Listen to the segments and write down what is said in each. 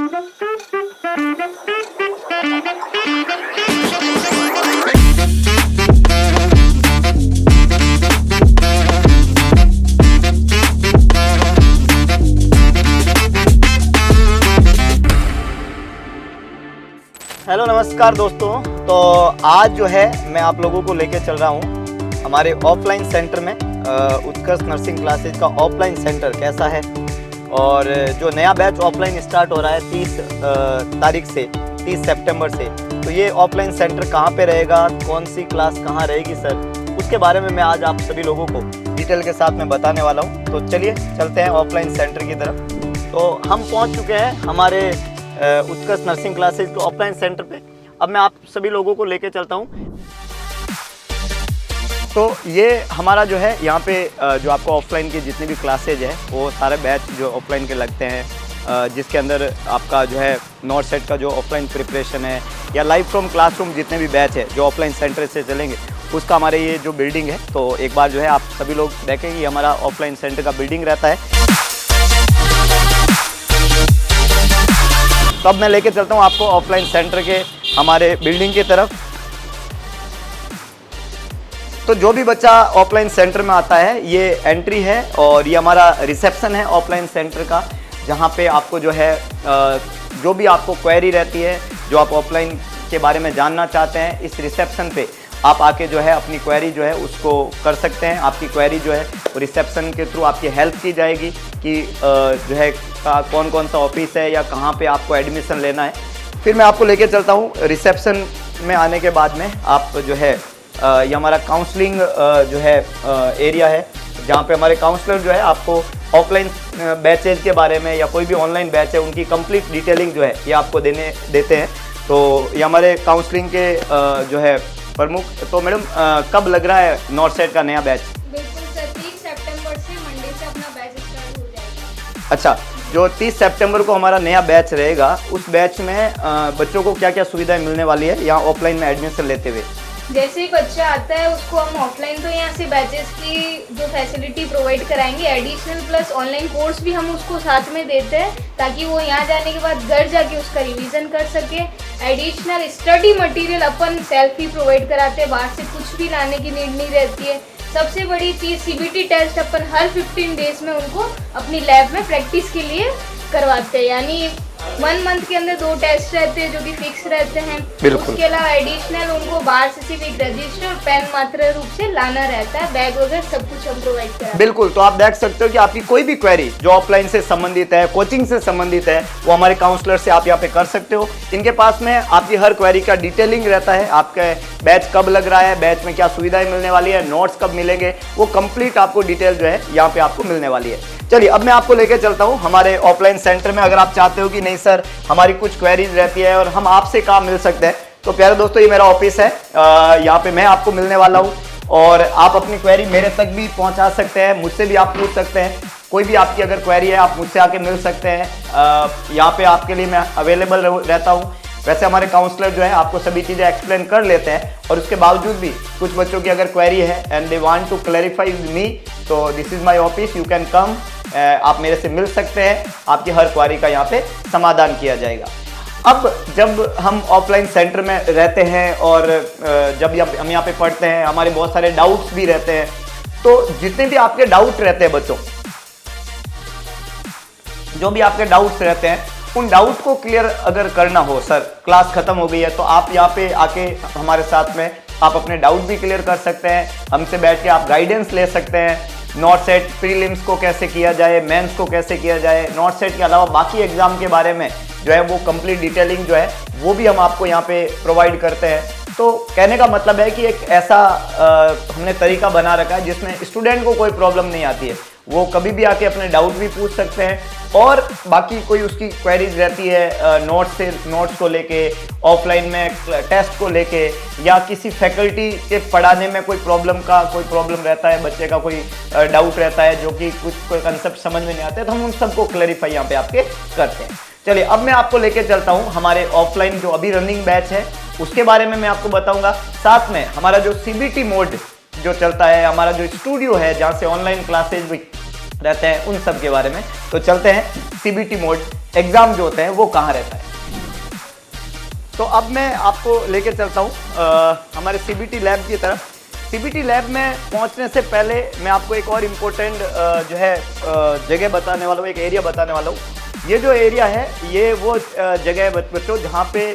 Hello नमस्कार दोस्तों। तो आज जो है मैं आप लोगों को लेके चल रहा हूँ हमारे ऑफलाइन सेंटर में। उत्कर्ष नर्सिंग क्लासेज का ऑफलाइन सेंटर कैसा है और जो नया बैच ऑफलाइन स्टार्ट हो रहा है 30 तारीख से 30 सितंबर से, तो ये ऑफलाइन सेंटर कहाँ पे रहेगा, कौन सी क्लास कहाँ रहेगी सर, उसके बारे में मैं आज आप सभी लोगों को डिटेल के साथ में बताने वाला हूँ। तो चलिए चलते हैं ऑफलाइन सेंटर की तरफ। तो हम पहुँच चुके हैं हमारे उत्कर्ष नर्सिंग क्लासेज के ऑफलाइन सेंटर पे। अब मैं आप सभी लोगों को लेके चलता हूँ। तो ये हमारा जो है यहाँ पे जो आपको ऑफलाइन की जितनी भी क्लासेज है वो सारे बैच जो ऑफलाइन के लगते हैं, जिसके अंदर आपका जो है नॉट सेट का जो ऑफलाइन प्रिपरेशन है या लाइव फ्रॉम क्लासरूम जितने भी बैच है जो ऑफलाइन सेंटर से चलेंगे उसका हमारे ये जो बिल्डिंग है। तो एक बार जो है आप सभी लोग देखेंगे ये हमारा ऑफलाइन सेंटर का बिल्डिंग रहता है। तो अब मैं लेके चलता हूँ आपको ऑफलाइन सेंटर के हमारे बिल्डिंग की तरफ। तो जो भी बच्चा ऑफलाइन सेंटर में आता है ये एंट्री है और ये हमारा रिसेप्शन है ऑफलाइन सेंटर का, जहाँ पे आपको जो है जो भी आपको क्वेरी रहती है, जो आप ऑफलाइन के बारे में जानना चाहते हैं, इस रिसेप्शन पे आप आके जो है अपनी क्वेरी जो है उसको कर सकते हैं। आपकी क्वेरी जो है रिसेप्शन के थ्रू आपकी हेल्प की जाएगी कि जो है कौन कौन सा ऑफिस है या कहाँ पे आपको एडमिशन लेना है। फिर मैं आपको लेके चलता हूँ रिसेप्शन में। आने के बाद में आप जो है ये हमारा काउंसलिंग जो है एरिया है, जहाँ पे हमारे काउंसलर जो है आपको ऑफलाइन बैचेज के बारे में या कोई भी ऑनलाइन बैच है उनकी कंप्लीट डिटेलिंग जो है ये आपको देते हैं। तो ये हमारे काउंसलिंग के जो है प्रमुख। तो मैडम कब लग रहा है नॉर्थ साइड का नया बैच? बिल्कुल सर, 30 सितंबर से मंडे से अपना बैच स्टार्ट हो जाएगा। अच्छा, जो 30 सितंबर को हमारा नया बैच रहेगा उस बैच में बच्चों को क्या क्या सुविधाएं मिलने वाली है यहाँ ऑफलाइन में एडमिशन लेते हुए? जैसे ही बच्चा आता है उसको हम ऑफलाइन तो यहाँ से बैचेस की जो फैसिलिटी प्रोवाइड कराएंगे, एडिशनल प्लस ऑनलाइन कोर्स भी हम उसको साथ में देते हैं ताकि वो यहाँ जाने के बाद घर जाके उसका रिवीजन कर सके। एडिशनल स्टडी मटेरियल अपन सेल्फ ही प्रोवाइड कराते हैं, बाहर से कुछ भी लाने की नीड नहीं रहती है। सबसे बड़ी चीज़ सीबीटी टेस्ट अपन हर 15 डेज में उनको अपनी लैब में प्रैक्टिस के लिए करवाते हैं, यानी 1 मंथ के अंदर 2 टेस्ट रहते हैं जो कि फिक्स रहते हैं। उसके अलावा एडिशनल उनको बाहर से सिर्फ एक रजिस्टर और पेन मात्र रूप से लाना रहता है। बैग वगैरह सब कुछ हम प्रोवाइड कराते हैं। बिल्कुल। तो आप देख सकते हो कि आपकी कोई भी क्वेरी जो ऑफलाइन से संबंधित है, कोचिंग से संबंधित है, वो हमारे काउंसलर से आप यहाँ पे कर सकते हो। इनके पास में आपकी हर क्वेरी का डिटेलिंग रहता है, आपका बैच कब लग रहा है, बैच में क्या सुविधाएं मिलने वाली है, नोट्स कब मिलेंगे, वो कंप्लीट आपको डिटेल जो है यहाँ पे आपको मिलने वाली है। चलिए अब मैं आपको लेकर चलता हूँ हमारे ऑफलाइन सेंटर में। अगर आप चाहते हो कि नहीं सर हमारी कुछ क्वेरीज रहती है और हम आपसे काम मिल सकते हैं, तो प्यारे दोस्तों ये मेरा ऑफिस है। यहाँ पे मैं आपको मिलने वाला हूँ और आप अपनी क्वेरी मेरे तक भी पहुँचा सकते हैं, मुझसे भी आप पूछ सकते हैं। कोई भी आपकी अगर क्वेरी है आप मुझसे आके मिल सकते हैं। यहाँ पे आपके लिए मैं अवेलेबल रहता हूँ। वैसे हमारे काउंसलर जो है आपको सभी चीज़ें एक्सप्लेन कर लेते हैं और उसके बावजूद भी कुछ बच्चों की अगर क्वेरी है and they want to clarify with me, तो this is my office, you can come. आप मेरे से मिल सकते हैं, आपकी हर क्वेरी का यहाँ पे समाधान किया जाएगा। अब जब हम ऑफलाइन सेंटर में रहते हैं और जब हम यहाँ पे पढ़ते हैं, हमारे बहुत सारे डाउट्स भी रहते हैं। तो जितने भी आपके डाउट रहते हैं बच्चों, जो भी आपके डाउट्स रहते हैं, उन डाउट को क्लियर अगर करना हो, सर क्लास खत्म हो गई है, तो आप यहाँ पे आके हमारे साथ में आप अपने डाउट भी क्लियर कर सकते हैं। हमसे बैठ के आप गाइडेंस ले सकते हैं। नॉट सेट प्रीलिम्स को कैसे किया जाए, मेंस को कैसे किया जाए, नॉट सेट के अलावा बाकी एग्जाम के बारे में जो है वो कंप्लीट डिटेलिंग जो है वो भी हम आपको यहाँ पे प्रोवाइड करते हैं। तो कहने का मतलब है कि एक ऐसा हमने तरीका बना रखा है जिसमें स्टूडेंट को कोई प्रॉब्लम नहीं आती है, वो कभी भी आके अपने डाउट भी पूछ सकते हैं। और बाकी कोई उसकी क्वेरीज रहती है नोट्स को लेके, ऑफलाइन में टेस्ट को लेके, या किसी फैकल्टी के पढ़ाने में कोई प्रॉब्लम रहता है, बच्चे का कोई डाउट रहता है जो कि कोई कंसेप्ट समझ में नहीं आते, तो हम उन सबको क्लैरिफाई यहाँ पे आपके करते हैं। चलिए अब मैं आपको लेके चलता हूँ हमारे ऑफलाइन जो अभी रनिंग बैच है उसके बारे में मैं आपको बताऊंगा। साथ में हमारा जो सीबीटी मोड जो चलता है, हमारा जो स्टूडियो है जहाँ से ऑनलाइन क्लासेज भी रहते हैं, उन सब के बारे में। तो चलते हैं सीबीटी मोड। एग्जाम जो होते हैं वो कहाँ रहता है। तो अब मैं आपको लेके चलता हूँ हमारे सीबीटी लैब की तरफ। सीबीटी लैब में पहुँचने से पहले मैं आपको एक और इम्पोर्टेंट जो है जगह बताने वाला हूँ, एक एरिया बताने वाला हूँ। ये जो एरिया है ये वो जगह है बच्चों जहाँ पे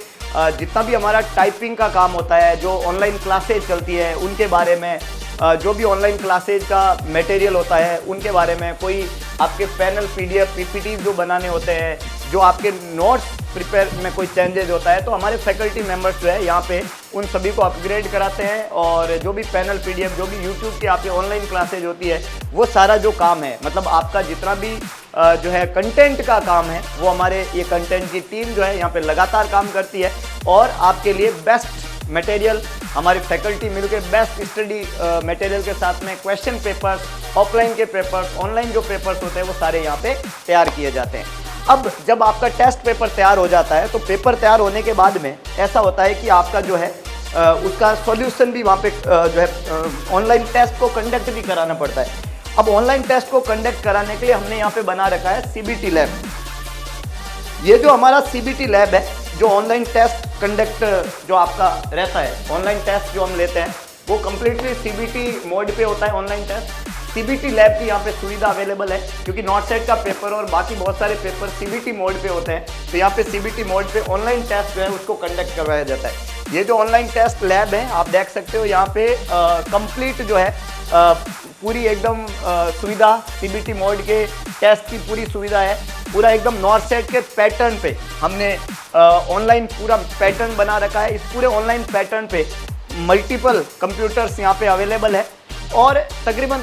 जितना भी हमारा टाइपिंग का काम होता है, जो ऑनलाइन क्लासेज चलती है उनके बारे में, जो भी ऑनलाइन क्लासेज का मटेरियल होता है उनके बारे में, कोई आपके पैनल पीडीएफ पीपीटी जो बनाने होते हैं, जो आपके नोट्स प्रिपेयर में कोई चेंजेज होता है, तो हमारे फैकल्टी मेंबर्स जो है यहाँ पे उन सभी को अपग्रेड कराते हैं। और जो भी पैनल पीडीएफ, जो भी यूट्यूब की आपकी ऑनलाइन क्लासेज होती है, वो सारा जो काम है, मतलब आपका जितना भी जो है कंटेंट का काम है, वो हमारे ये कंटेंट की टीम जो है यहाँ पे लगातार काम करती है। और आपके लिए बेस्ट मटेरियल हमारी फैकल्टी मिलकर बेस्ट स्टडी मटेरियल के साथ में क्वेश्चन पेपर्स, ऑफलाइन के पेपर्स, ऑनलाइन जो पेपर्स होते हैं वो सारे यहाँ पे तैयार किए जाते हैं। अब जब आपका टेस्ट पेपर तैयार हो जाता है तो पेपर तैयार होने के बाद में ऐसा होता है कि आपका जो है उसका सॉल्यूशन भी वहाँ पे जो है ऑनलाइन टेस्ट को कंडक्ट भी कराना पड़ता है। अब ऑनलाइन टेस्ट को कंडक्ट कराने के लिए हमने यहाँ पे बना रखा है सीबीटी लैब। ये जो हमारा सीबीटी लैब है, जो ऑनलाइन टेस्ट कंडक्ट जो आपका रहता है, ऑनलाइन टेस्ट जो हम लेते हैं वो कम्प्लीटली सीबीटी मोड पे होता है ऑनलाइन टेस्ट। सीबीटी लैब की यहाँ पे सुविधा अवेलेबल है क्योंकि नॉट सेट का पेपर और बाकी बहुत सारे पेपर सीबीटी मोड पे होते हैं, तो यहाँ पे सीबीटी मोड पे ऑनलाइन टेस्ट जो है उसको कंडक्ट करवाया जाता है। ये जो ऑनलाइन टेस्ट लैब है आप देख सकते हो यहाँ पे कंप्लीट जो है पूरी एकदम सुविधा, सीबीटी मोड के टेस्ट की पूरी सुविधा है। पूरा एकदम नॉर्थ सेट के पैटर्न पे हमने ऑनलाइन पूरा पैटर्न बना रखा है। इस पूरे ऑनलाइन पैटर्न पे मल्टीपल कंप्यूटर्स यहाँ पे अवेलेबल है और तकरीबन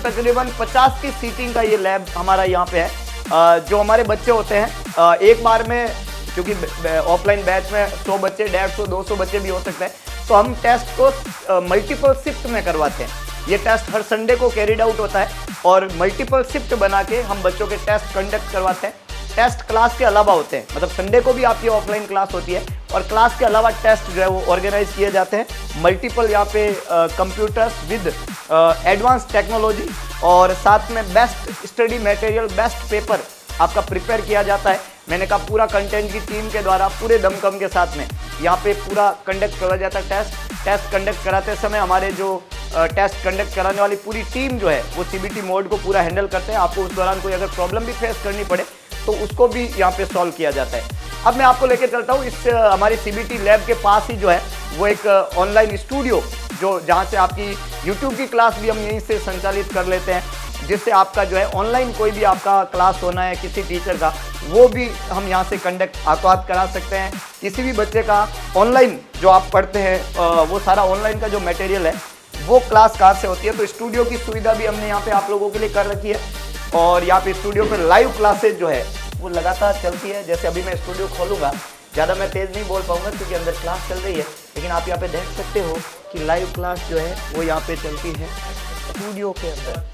50 की सीटिंग का ये लैब हमारा यहाँ पे है। जो हमारे बच्चे होते हैं एक बार में, क्योंकि ऑफलाइन बैच में 100 बच्चे, 150, 200 बच्चे भी हो सकते हैं, तो हम टेस्ट को मल्टीपल शिफ्ट में करवाते हैं। ये टेस्ट हर संडे को कैरिड आउट होता है और मल्टीपल शिफ्ट बना के हम बच्चों के टेस्ट कंडक्ट करवाते हैं। टेस्ट क्लास के अलावा होते हैं, मतलब संडे को भी आपकी ऑफलाइन क्लास होती है और क्लास के अलावा टेस्ट जो है वो ऑर्गेनाइज किए जाते हैं। मल्टीपल यहाँ पे कंप्यूटर्स विद एडवांस टेक्नोलॉजी और साथ में best study material, best paper आपका प्रिपेयर किया जाता है। मैंने कहा पूरा कंटेंट की टीम के द्वारा पूरे दमखम के साथ में यहाँ पे पूरा कंडक्ट करवाया जाता है। टेस्ट कंडक्ट कराते समय हमारे जो टेस्ट कंडक्ट कराने वाली पूरी टीम जो है वो सीबीटी मोड को पूरा हैंडल करते हैं। आपको उस दौरान कोई अगर प्रॉब्लम भी फेस करनी पड़े तो उसको भी यहाँ पे सॉल्व किया जाता है। अब मैं आपको लेके चलता हूँ इस हमारी सीबीटी लैब के पास ही जो है वो एक ऑनलाइन स्टूडियो, जो जहाँ से आपकी यूट्यूब की क्लास भी हम यहीं से संचालित कर लेते हैं, जिससे आपका जो है ऑनलाइन कोई भी आपका क्लास होना है किसी टीचर का, वो भी हम यहाँ से कंडक्ट हाथों करा सकते हैं। किसी भी बच्चे का ऑनलाइन जो आप पढ़ते हैं वो सारा ऑनलाइन का जो मटेरियल है वो क्लास कहाँ से होती है, तो स्टूडियो की सुविधा भी हमने यहाँ पे आप लोगों के लिए कर रखी है। और यहाँ पे स्टूडियो पर लाइव क्लासेज जो है वो लगातार चलती है। जैसे अभी मैं स्टूडियो खोलूँगा, ज़्यादा मैं तेज़ नहीं बोल पाऊँगा क्योंकि अंदर क्लास चल रही है, लेकिन आप यहाँ पे देख सकते हो कि लाइव क्लास जो है वो यहाँ पे चलती है स्टूडियो के अंदर।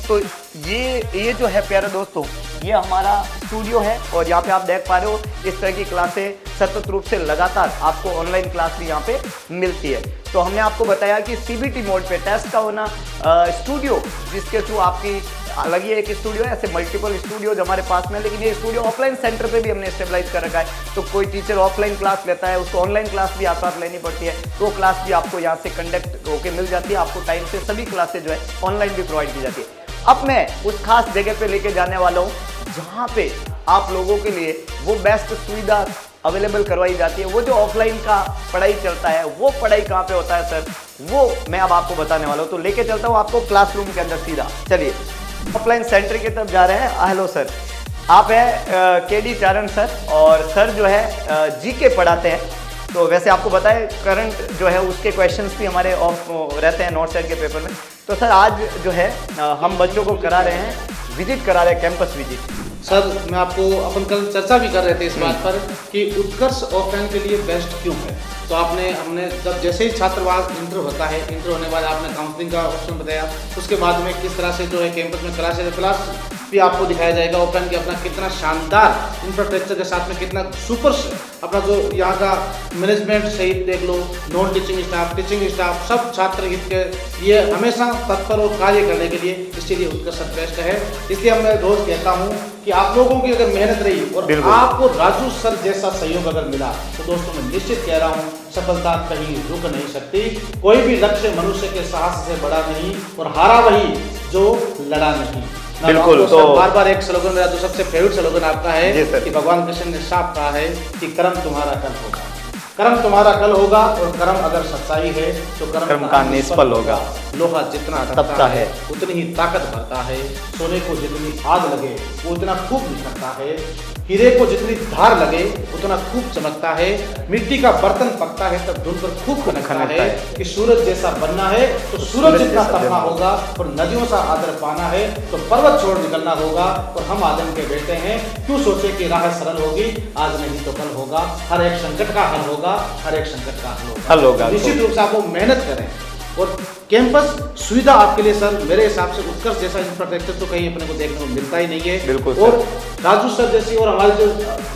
तो ये जो है प्यारे दोस्तों, ये हमारा स्टूडियो है और यहाँ पे आप देख पा रहे हो इस तरह की क्लासें सतत रूप से लगातार आपको ऑनलाइन क्लास भी यहाँ पे मिलती है। तो हमने आपको बताया कि सीबीटी मोड पे टेस्ट का होना, स्टूडियो जिसके थ्रू आपकी अलग ही एक स्टूडियो है, ऐसे मल्टीपल स्टूडियोज हमारे पास में, लेकिन ये स्टूडियो ऑफलाइन सेंटर पे भी हमने स्टेबलाइज कर रखा है। तो कोई टीचर ऑफलाइन क्लास लेता है, उसको ऑनलाइन क्लास भी आसार लेनी पड़ती है, तो क्लास भी आपको यहाँ से कंडक्ट होकर मिल जाती है। आपको टाइम से सभी क्लासेज जो है ऑनलाइन भी प्रोवाइड की जाती है। अब मैं उस खास जगह पे लेके जाने वाला हूँ जहाँ पे आप लोगों के लिए वो बेस्ट सुविधा अवेलेबल करवाई जाती है। वो जो ऑफलाइन का पढ़ाई चलता है वो पढ़ाई कहाँ पे होता है सर, वो मैं अब आपको बताने वाला हूँ। तो लेके चलता हूँ आपको क्लासरूम के अंदर सीधा। चलिए ऑफलाइन सेंटर की तरफ जा रहे हैं। हेलो सर, आप हैं केडी चारण सर, और सर जो है जीके पढ़ाते हैं। तो वैसे आपको बताएं करंट जो है उसके क्वेश्चंस भी हमारे ऑफ रहते हैं नॉर्थ साइड के पेपर में। तो सर आज जो है हम बच्चों को करा रहे हैं, विजिट करा रहे हैं, कैंपस विजिट। सर मैं आपको, अपन कल चर्चा भी कर रहे थे इस बात पर कि उत्कर्ष ऑफलाइन के लिए बेस्ट क्यों है। तो हमने जब जैसे ही छात्रवास इंटर होता है, इंटर होने के बाद आपने काउंसलिंग का ऑप्शन बताया, उसके बाद में किस तरह से जो है कैंपस में क्लास भी आपको दिखाया जाएगा ओपन की अपना कितना शानदार इंफ्रास्ट्रक्चर के साथ में कितना सुपर अपना जो यहाँ का मैनेजमेंट सहित देख लो, non teaching staff, teaching staff, सब छात्र हित के लिए हमेशा तत्पर और कार्य करने के लिए इसीलिए उत्कर्ष बेस्ट है। इसलिए मैं रोज कहता हूँ कि आप लोगों की अगर मेहनत रही और आपको राजू सर जैसा सहयोग अगर मिला तो दोस्तों मैं निश्चित कह रहा हूँ सफलता कहीं रुक नहीं सकती। कोई भी लक्ष्य मनुष्य के साहस से बड़ा नहीं और हारा वही जो लड़ा नहीं। बिल्कुल। तो बार बार एक स्लोगन मेरा जो सबसे फेवरेट स्लोगन आपका है कि भगवान कृष्ण ने साफ कहा है कि कर्म तुम्हारा कल होगा, कर्म तुम्हारा कल होगा और कर्म अगर सच्चाई है तो कर्म का निष्फल होगा। लोहा जितना तपता है उतनी ही ताकत भरता है, सोने को जितनी आग लगे वो उतना खूब निखरता है, हीरे को जितनी धार लगे उतना खूब चमकता है, मिट्टी का बर्तन पकता है तब धुन पर खूब खनकता है। कि सूरज जैसा बनना है तो सूरज जितना तपना होगा और नदियों सा आदर पाना है तो पर्वत छोड़ निकलना होगा। और हम आदम के बेटे हैं, क्यों सोचे कि राह सरल होगी, आज नहीं तो कल होगा। हर एक संकट का हल होगा, हर एक संकट का हल होगा। निश्चित रूप से आपको मेहनत करें और कैंपस सुविधा आपके लिए सर मेरे हिसाब से उत्कर्ष जैसा इंफ्रास्ट्रक्चर तो कहीं अपने को देखने को मिलता ही नहीं है। बिल्कुल। और राजू सर जैसी और हमारी जो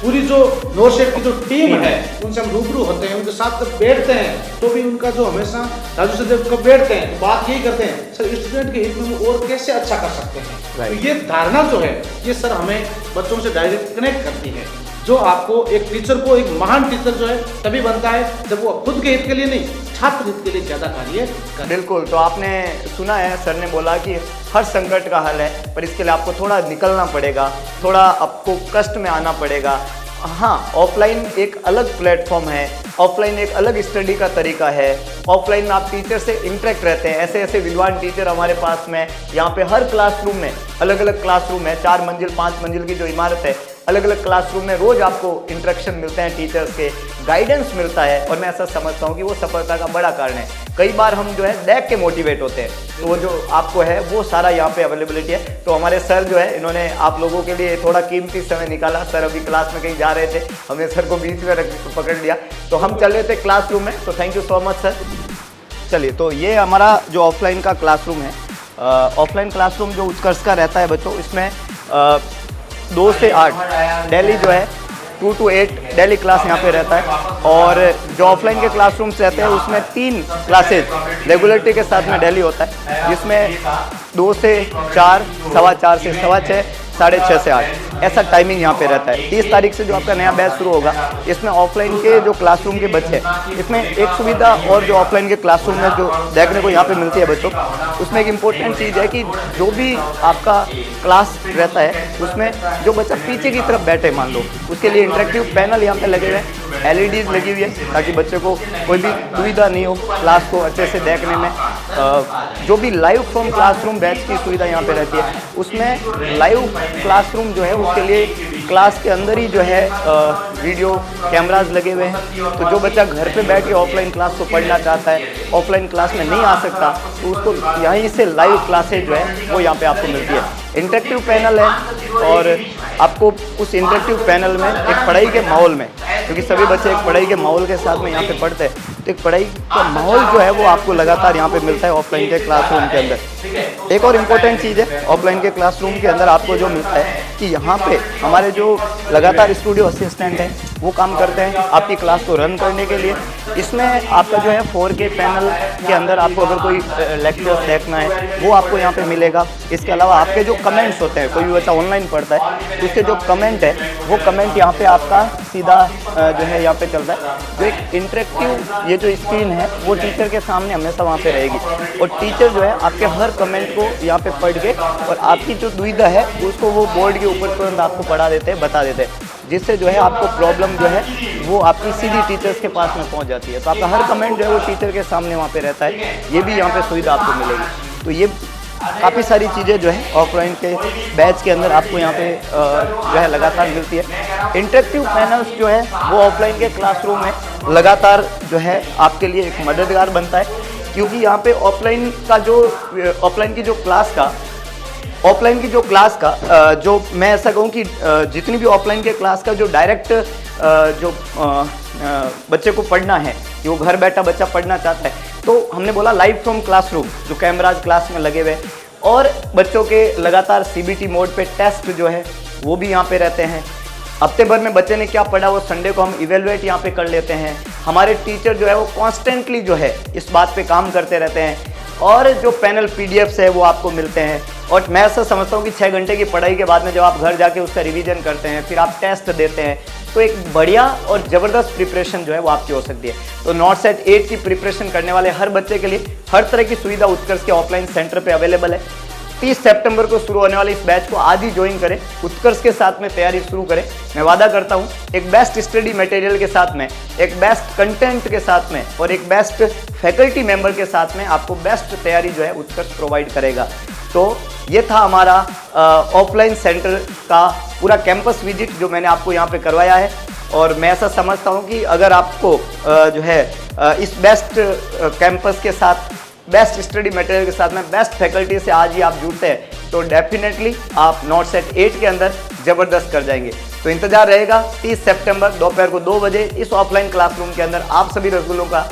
पूरी जो नोरशेप की जो टीम है उनसे हम रूबरू होते हैं, उनके साथ जब बैठते हैं तो भी उनका जो हमेशा राजू सर जब कब बैठते हैं तो बात यही करते हैं सर स्टूडेंट के हित में और कैसे अच्छा कर सकते हैं। तो ये धारणा जो है ये सर हमें बच्चों से डायरेक्ट कनेक्ट करती है। जो आपको एक टीचर को एक महान टीचर जो है तभी बनता है जब वो खुद के हित के लिए नहीं छात्र हित के लिए ज्यादा कार्य करे। बिल्कुल। तो आपने सुना है सर ने बोला कि हर संकट का हल है, पर इसके लिए आपको थोड़ा निकलना पड़ेगा, थोड़ा आपको कष्ट में आना पड़ेगा। हाँ, ऑफलाइन एक अलग प्लेटफॉर्म है, ऑफलाइन एक अलग स्टडी का तरीका है। ऑफलाइन में आप टीचर से इंटरेक्ट रहते हैं, ऐसे ऐसे विद्वान टीचर हमारे पास में। यहाँ पे हर क्लासरूम में अलग अलग क्लासरूम है, 4 मंजिल 5 मंजिल की जो इमारत है, अलग अलग क्लासरूम में रोज आपको इंटरेक्शन मिलते हैं टीचर्स के, गाइडेंस मिलता है। और मैं ऐसा समझता हूँ कि वो सफलता का बड़ा कारण है। कई बार हम जो है देख के मोटिवेट होते हैं, तो वो जो आपको है वो सारा यहाँ पे अवेलेबिलिटी है। तो हमारे सर जो है इन्होंने आप लोगों के लिए थोड़ा कीमती समय निकाला। सर अभी क्लास में कहीं जा रहे थे, हमने सर को बीच में पकड़ लिया, तो हम चल रहे थे क्लासरूम में। तो thank you so much sir. चलिए, तो ये हमारा जो ऑफलाइन का क्लासरूम है, ऑफलाइन क्लासरूम जो उत्कर्ष का रहता है बच्चों, इसमें 2 से 8 डेली जो है 2 to 8 डेली क्लास यहाँ पे रहता है। और जो ऑफलाइन के क्लासरूम्स रहते हैं उसमें 3 क्लासेज रेगुलरिटी के साथ में डेली होता है, जिसमें 2 से 4, 4:15 से 6:15, 6:30 से 8 ऐसा टाइमिंग यहाँ पे रहता है। 30 तारीख से जो आपका नया बैच शुरू होगा, इसमें ऑफलाइन के जो क्लासरूम के बच्चे हैं, इसमें एक सुविधा और जो ऑफलाइन के क्लासरूम में जो देखने को यहाँ पे मिलती है बच्चों, उसमें एक इम्पोर्टेंट चीज़ है कि जो भी आपका क्लास रहता है उसमें जो बच्चा पीछे की तरफ बैठे मान लो, उसके लिए इंटरेक्टिव पैनल यहाँ पे लगे हुए हैं, LEDs लगी हुई है, ताकि बच्चे को कोई भी दुविधा नहीं हो क्लास को अच्छे से देखने में। जो भी लाइव फ्रॉम क्लासरूम बैच की सुविधा यहाँ पे रहती है, उसमें लाइव क्लासरूम जो है उसके लिए क्लास के अंदर ही जो है वीडियो कैमराज लगे हुए हैं। तो जो बच्चा घर पे बैठ के ऑफलाइन क्लास को पढ़ना चाहता है, ऑफलाइन क्लास में नहीं आ सकता, तो उसको यहीं से लाइव क्लासेज जो है वो यहाँ पे आपको मिलती है। इंटरेक्टिव पैनल है और आपको उस इंटरेक्टिव पैनल में एक पढ़ाई के माहौल में, क्योंकि सभी बच्चे एक पढ़ाई के माहौल के साथ में यहाँ पे पढ़ते हैं, तो एक पढ़ाई का माहौल जो है वो आपको लगातार यहाँ पे मिलता है ऑफलाइन के क्लासरूम के अंदर। एक और इम्पोर्टेंट चीज़ है ऑफलाइन के क्लासरूम के अंदर आपको जो मिलता है कि यहाँ पे हमारे जो लगातार स्टूडियो असिस्टेंट हैं वो काम करते हैं आपकी क्लास को रन करने के लिए। इसमें आपका जो है 4K पैनल के अंदर आपको अगर कोई लेक्चर्स देखना है वो आपको यहाँ पे मिलेगा। इसके अलावा आपके जो कमेंट्स होते हैं, कोई भी बच्चा ऑनलाइन पढ़ता है तो उसके जो कमेंट है वो कमेंट यहाँ पे आपका सीधा जो है यहाँ पे चलता है। जो एक इंटरेक्टिव ये जो स्क्रीन है वो टीचर के सामने हमेशा वहाँ पे रहेगी और टीचर जो है आपके हर कमेंट को यहाँ पे पढ़ के और आपकी जो दुविधा है उसको वो बोर्ड के ऊपर तुरंत आपको पढ़ा देते हैं, बता देते हैं, जिससे जो है आपको प्रॉब्लम जो है वो आपकी सीधी टीचर्स के पास में पहुंच जाती है। तो आपका हर कमेंट जो है वो टीचर के सामने वहाँ पे रहता है। ये भी यहाँ पे सुविधा आपको मिलेगी। तो ये काफ़ी सारी चीज़ें जो है ऑफलाइन के बैच के अंदर आपको यहाँ पे जो है लगातार मिलती है। इंटरेक्टिव पैनल्स जो है वो ऑफलाइन के क्लासरूम में लगातार जो है आपके लिए एक मददगार बनता है, क्योंकि यहाँ पे ऑफलाइन की जो क्लास का जो मैं ऐसा कहूँ कि जितनी भी ऑफलाइन के क्लास का जो डायरेक्ट जो बच्चे को पढ़ना है कि वो घर बैठा बच्चा पढ़ना चाहता है, तो हमने बोला लाइव फ्रॉम क्लासरूम जो कैमराज क्लास में लगे हुए, और बच्चों के लगातार CBT मोड पे टेस्ट जो है वो भी यहाँ पे रहते हैं। हफ्ते भर में बच्चे ने क्या पढ़ा वो संडे को हम इवेलुएट यहाँ पे कर लेते हैं। हमारे टीचर जो है वो कॉन्स्टेंटली जो है इस बात पे काम करते रहते हैं और जो पैनल PDFs है वो आपको मिलते हैं। और मैं ऐसा समझता हूँ कि 6 घंटे की पढ़ाई के बाद में जब आप घर जाके उसका रिवीजन करते हैं, फिर आप टेस्ट देते हैं, तो एक बढ़िया और ज़बरदस्त प्रिपरेशन जो है वो आपकी हो सकती है। तो नॉट सेट 8 की प्रिपरेशन करने वाले हर बच्चे के लिए हर तरह की सुविधा उत्कर्ष के ऑफलाइन सेंटर पे अवेलेबल है। 30 सितंबर को शुरू होने वाले इस बैच को आज ही ज्वाइन करें, उत्कर्ष के साथ में तैयारी शुरू करें। मैं वादा करता हूं एक बेस्ट स्टडी मटेरियल के साथ में, एक बेस्ट कंटेंट के साथ में और एक बेस्ट फैकल्टी मेंबर के साथ में आपको बेस्ट तैयारी जो है उत्कर्ष प्रोवाइड करेगा। तो ये था हमारा ऑफलाइन सेंटर का पूरा कैंपस विजिट जो मैंने आपको यहाँ पे करवाया है। और मैं ऐसा समझता हूँ कि अगर आपको जो है इस बेस्ट कैंपस के साथ, बेस्ट स्टडी मटेरियल के साथ में, बेस्ट फैकल्टी से आज ही आप जुड़ते हैं तो डेफिनेटली आप नॉट सेट 8 के अंदर ज़बरदस्त कर जाएंगे। तो इंतजार रहेगा 30 सितंबर दोपहर को 2 बजे इस ऑफलाइन क्लासरूम के अंदर आप सभी रसगुल्लों का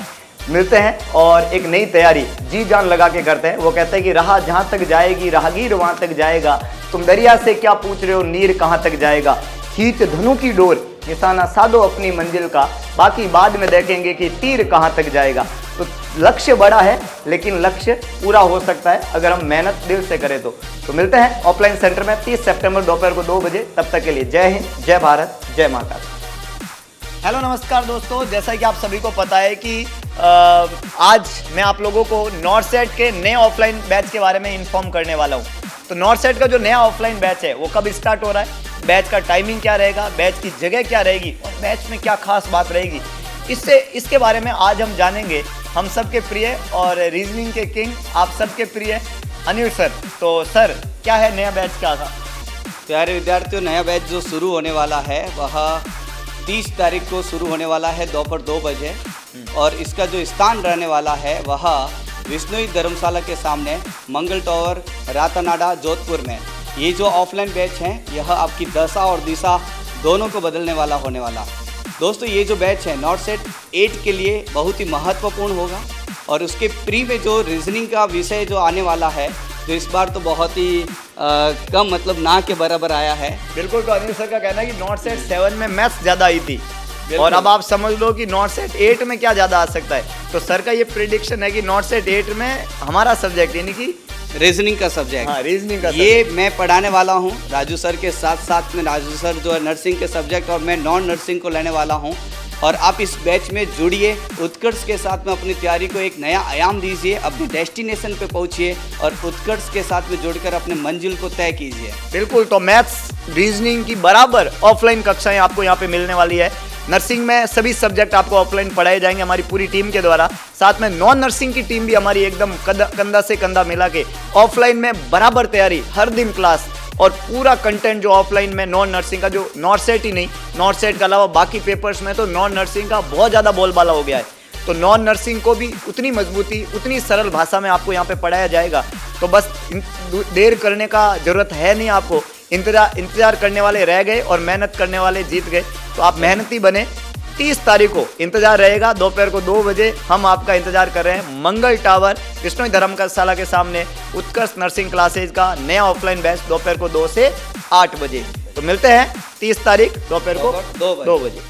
मिलते हैं और एक नई तैयारी जी जान लगा के करते हैं। वो कहते हैं कि राह जहाँ तक जाएगी राहगीर वहाँ तक जाएगा, तुम दरिया से क्या पूछ रहे हो नीर कहाँ तक जाएगा, खींच धनु की डोर निशाना साधो अपनी मंजिल का, बाकी बाद में देखेंगे कि तीर कहाँ तक जाएगा। तो लक्ष्य बड़ा है लेकिन लक्ष्य पूरा हो सकता है अगर हम मेहनत दिल से करें तो मिलते हैं ऑफलाइन सेंटर में 30 सितंबर दोपहर को 2 बजे। तब तक के लिए जय हिंद, जय भारत, जय माता। हेलो नमस्कार दोस्तों, जैसा कि आप सभी को पता है कि आज मैं आप लोगों को नॉट सेट के नए ऑफलाइन बैच के बारे में इन्फॉर्म करने वाला हूं। तो नॉट सेट का जो नया ऑफलाइन बैच है वो कब स्टार्ट हो रहा है, बैच का टाइमिंग क्या रहेगा, बैच की जगह क्या रहेगी और बैच में क्या खास बात रहेगी, इसके बारे में आज हम जानेंगे। हम सबके प्रिय और रीजनिंग के किंग, आप सबके प्रिय अनिल सर। तो सर क्या है नया बैच क्या था? प्यारे विद्यार्थियों, नया बैच जो शुरू होने वाला है वह 30 तारीख को शुरू होने वाला है दोपहर 2 बजे और इसका जो स्थान रहने वाला है वह विष्णुई धर्मशाला के सामने मंगल टावर, रातानाडा, जोधपुर में। ये जो ऑफलाइन बैच है यह आपकी दशा और दिशा दोनों को बदलने वाला होने वाला। दोस्तों ये जो बैच है नॉट सेट 8 के लिए बहुत ही महत्वपूर्ण होगा और उसके प्री में जो रीजनिंग का विषय जो आने वाला है जो इस बार तो बहुत ही कम मतलब ना के बराबर आया है। बिल्कुल, तो अनिल सर का कहना है कि नॉट सेट 7 में मैथ्स ज़्यादा आई थी और अब आप समझ लो कि नॉट सेट 8 में क्या ज़्यादा आ सकता है। तो सर का ये प्रेडिक्शन है कि नॉट सेट 8 में हमारा सब्जेक्ट यानी कि रीजनिंग का सब्जेक्ट, हाँ रीजनिंग का ये मैं पढ़ाने वाला हूँ राजू सर के साथ में। राजू सर जो है नर्सिंग के सब्जेक्ट और मैं नॉन नर्सिंग को लेने वाला हूँ और आप इस बैच में जुड़िए, उत्कर्ष के साथ में अपनी तैयारी को एक नया आयाम दीजिए, अपने डेस्टिनेशन पे पहुंचिए और उत्कर्ष के साथ में जुड़कर अपने मंजिल को तय कीजिए। बिल्कुल, तो मैथ्स रीजनिंग की बराबर ऑफलाइन कक्षाएं आपको यहाँ पे मिलने वाली है। नर्सिंग में सभी सब्जेक्ट आपको ऑफलाइन पढ़ाए जाएंगे हमारी पूरी टीम के द्वारा। साथ में नॉन नर्सिंग की टीम भी हमारी एकदम कंधा से कंधा मिला के ऑफलाइन में बराबर तैयारी, हर दिन क्लास और पूरा कंटेंट जो ऑफलाइन में नॉन नर्सिंग का, जो नॉट सेट ही नहीं, नॉट सेट के अलावा बाकी पेपर्स में तो नॉन नर्सिंग का बहुत ज़्यादा बोलबाला हो गया है। तो नॉन नर्सिंग को भी उतनी मजबूती, उतनी सरल भाषा में आपको यहाँ पे पढ़ाया जाएगा। तो बस देर करने का ज़रूरत है नहीं आपको, इंतज़ार करने वाले रह गए और मेहनत करने वाले जीत गए। तो आप मेहनती बने। 30 तारीख को इंतजार रहेगा दोपहर को 2 बजे। हम आपका इंतजार कर रहे हैं मंगल टावर, विष्णु धर्मशाला के सामने उत्कर्ष नर्सिंग क्लासेज का नया ऑफलाइन बैच दोपहर को 2 से 8 बजे। तो मिलते हैं 30 तारीख दोपहर को 2 बजे।